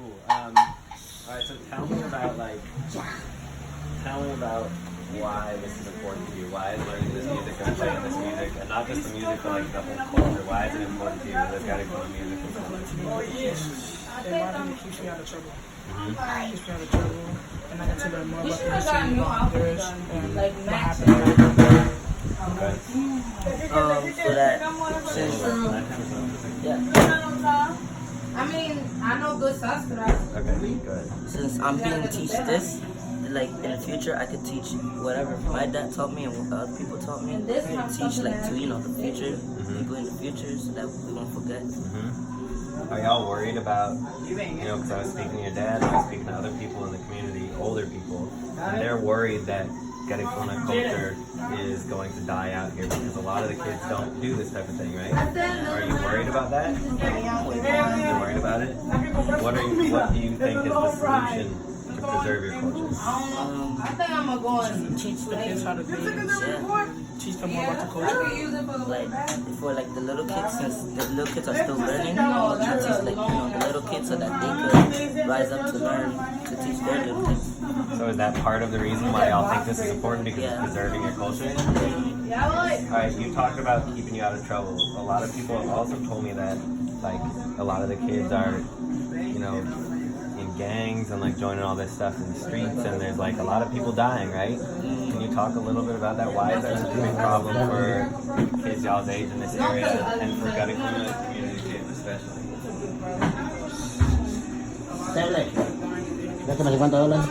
cool. Alright, so tell me about why this is important to you. Why is learning this music and playing this music, and not just the music, but like the whole culture? Why is it important to you? There's got to go music. It keeps me out of trouble. Keeps me out of trouble, and I get to learn more about the history of others and what happened. Okay. So that since I mean, I know good sauce for that. Okay, good. since I'm being teach this, like in the future I could teach whatever my dad taught me and what other people taught me. Teach like to the future, people in the future, so that we won't forget. Are y'all worried about, because I was speaking to your dad, I was speaking to other people in the community, older people, and they're worried that Garifuna culture is going to die out here because a lot of the kids don't do this type of thing, right? Are you worried about that? You're worried about it? What do you think is the solution to preserve your culture? I think I'm gonna go and Teach the kids how to dance. Yeah. Teach them more about the culture. Like for like the little kids, since the little kids are still learning, to teach like the little kids so that they could rise up to learn to teach their little kids. So is that part of the reason why y'all think this is important, because it's preserving your culture? Alright, you talked about keeping you out of trouble. A lot of people have also told me that like a lot of the kids are, in gangs and like joining all this stuff in the streets, and there's like a lot of people dying, right? Can you talk a little bit about that? Why is that such a big problem for kids y'all's age in this area, and for Garinagu community kids especially? Dati masih pantau lang.